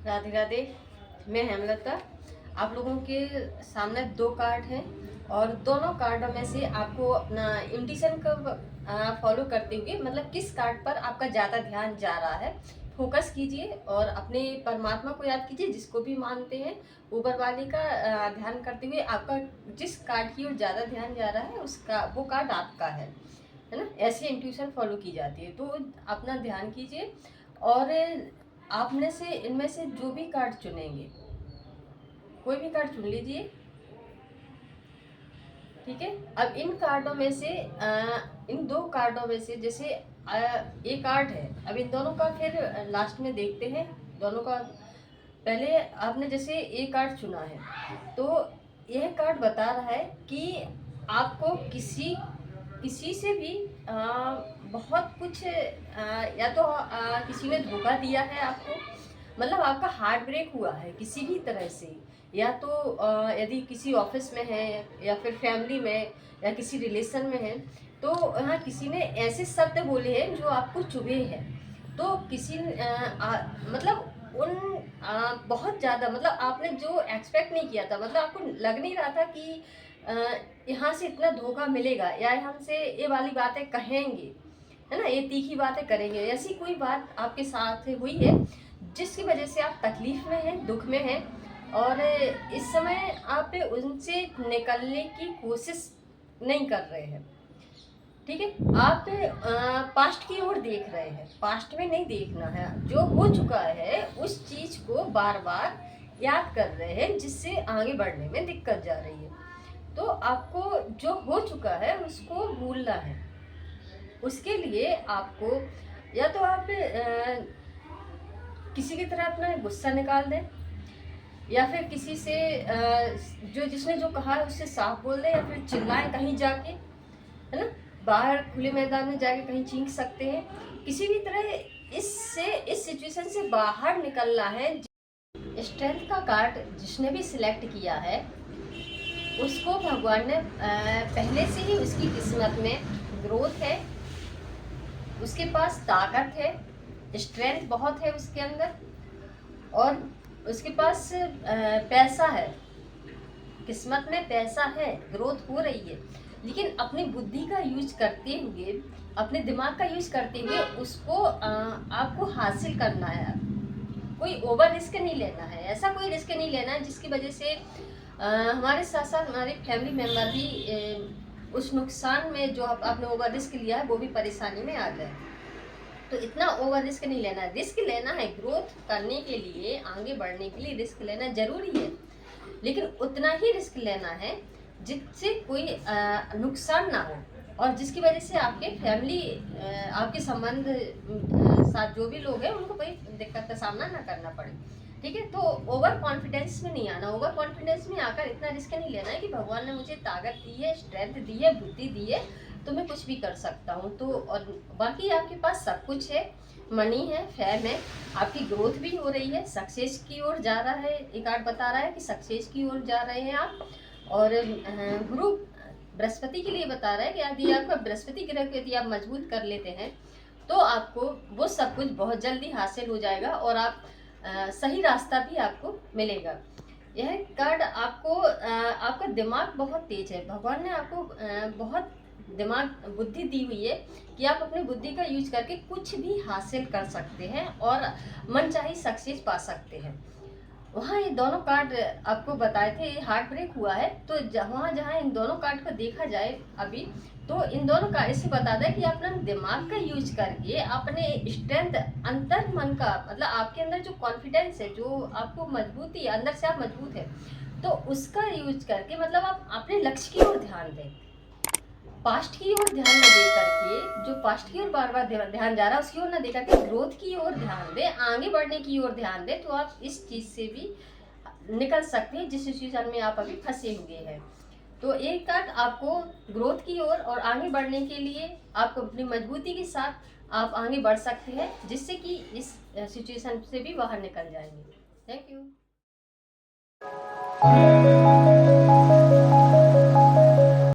राधे राधे। मैं हेमलता। आप लोगों के सामने 2 कार्ड हैं और दोनों कार्डों में से आपको अपना इंट्यूशन को फॉलो करते हुए मतलब किस कार्ड पर आपका ज़्यादा ध्यान जा रहा है फोकस कीजिए और अपने परमात्मा को याद कीजिए, जिसको भी मानते हैं ऊपर वाले का ध्यान करते हुए आपका जिस कार्ड की ओर ज़्यादा ध्यान जा रहा है उसका वो कार्ड आपका है ना। ऐसे इंट्यूशन फॉलो की जाती है। तो अपना ध्यान कीजिए और आप में से इनमें से जो भी कार्ड चुनेंगे, कोई भी कार्ड चुन लीजिए, ठीक है। अब इन कार्डों में से इन 2 कार्डों में से जैसे एक कार्ड है, अब इन दोनों का फिर लास्ट में देखते हैं। दोनों का पहले आपने जैसे एक कार्ड चुना है तो यह कार्ड बता रहा है कि आपको किसी किसी से भी बहुत कुछ या तो किसी ने धोखा दिया है आपको, मतलब आपका हार्ट ब्रेक हुआ है किसी भी तरह से, या तो यदि किसी ऑफिस में है या फिर फैमिली में या किसी रिलेशन में है तो यहाँ किसी ने ऐसे शब्द बोले हैं जो आपको चुभे हैं। तो किसी मतलब उन बहुत ज़्यादा मतलब आपने जो एक्सपेक्ट नहीं किया था, मतलब आपको लग नहीं रहा था कि यहाँ से इतना धोखा मिलेगा या हमसे ये वाली बातें कहेंगे, है ना, ये तीखी बातें करेंगे। ऐसी कोई बात आपके साथ हुई है जिसकी वजह से आप तकलीफ में हैं, दुख में हैं और इस समय आप उनसे निकलने की कोशिश नहीं कर रहे हैं, ठीक है। आप पास्ट की ओर देख रहे हैं, पास्ट में नहीं देखना है। जो हो चुका है उस चीज को बार बार याद कर रहे हैं जिससे आगे बढ़ने में दिक्कत जा रही है। तो आपको जो हो चुका है उसको भूलना है। उसके लिए आपको या तो आप किसी की तरह अपना गुस्सा निकाल दें या फिर किसी से जो जिसने जो कहा है उससे साफ बोल दें या फिर चिल्लाएं कहीं जाके, है ना, बाहर खुले मैदान में जाके कहीं चीख सकते हैं। किसी भी तरह इससे इस सिचुएशन से बाहर निकलना है। स्ट्रेंथ का कार्ड जिसने भी सिलेक्ट किया है उसको भगवान ने पहले से ही उसकी किस्मत में ग्रोथ है, उसके पास ताकत है, स्ट्रेंथ बहुत है उसके अंदर और उसके पास पैसा है, किस्मत में पैसा है, ग्रोथ हो रही है। लेकिन अपनी बुद्धि का यूज करते हुए, अपने दिमाग का यूज करते हुए उसको आपको हासिल करना है। कोई ओवर रिस्क नहीं लेना है, ऐसा कोई रिस्क नहीं लेना है जिसकी वजह से हमारे साथ साथ हमारे फैमिली मेम्बर भी उस नुकसान में जो आपने ओवर रिस्क लिया है वो भी परेशानी में आ जाए। तो इतना ओवर रिस्क नहीं लेना है। रिस्क लेना है ग्रोथ करने के लिए, आगे बढ़ने के लिए रिस्क लेना जरूरी है, लेकिन उतना ही रिस्क लेना है जिससे कोई नुकसान ना हो और जिसकी वजह से आपके फैमिली आपके संबंध साथ जो भी लोग हैं उनको कोई दिक्कत का सामना ना करना पड़े, ठीक है। तो ओवर कॉन्फिडेंस में नहीं आना। ओवर कॉन्फिडेंस में आकर इतना रिस्क नहीं लेना है कि भगवान ने मुझे ताकत दी है, स्ट्रेंथ दी है, बुद्धि दी है तो मैं कुछ भी कर सकता हूँ। तो और बाकी आपके पास सब कुछ है, मनी है, फैम है, आपकी ग्रोथ भी हो रही है, सक्सेस की ओर जा रहा है। एक कार्ड बता रहा है कि सक्सेस की ओर जा रहे हैं आप। और गुरु बृहस्पति के लिए बता रहा है कि यदि आपका बृहस्पति ग्रह को यदि आप मजबूत कर लेते हैं तो आपको वो सब कुछ बहुत जल्दी हासिल हो जाएगा और आप सही रास्ता भी आपको मिलेगा। यह कार्ड आपको आपका दिमाग बहुत तेज है, भगवान ने आपको बहुत दिमाग बुद्धि दी हुई है कि आप अपनी बुद्धि का यूज करके कुछ भी हासिल कर सकते हैं और मनचाही सक्सेस पा सकते हैं। वहाँ ये दोनों कार्ड आपको बताए थे, हार्ट ब्रेक हुआ है तो जहाँ जहाँ इन दोनों कार्ड को देखा जाए अभी तो इन दोनों कार्ड से बताता है कि अपना दिमाग का यूज करके अपने स्ट्रेंथ, अंतर मन का मतलब आपके अंदर जो कॉन्फिडेंस है, जो आपको मजबूती अंदर से आप मजबूत है तो उसका यूज करके मतलब आप अपने लक्ष्य की ओर ध्यान दें। पास्ट की ओर ध्यान न दे करके, जो पास्ट की ओर बार बार ध्यान जा रहा है उसकी ओर न दे करके ग्रोथ की ओर ध्यान दे, आगे बढ़ने की ओर ध्यान दे तो आप इस चीज से भी निकल सकते हैं जिस सिचुएशन में आप अभी फंसे हुए हैं। तो एक कार्ड आपको ग्रोथ की ओर और आगे बढ़ने के लिए आपको अपनी मजबूती के साथ आप आगे बढ़ सकते हैं जिससे कि इस सिचुएशन से भी बाहर निकल जाएंगे। Thank you.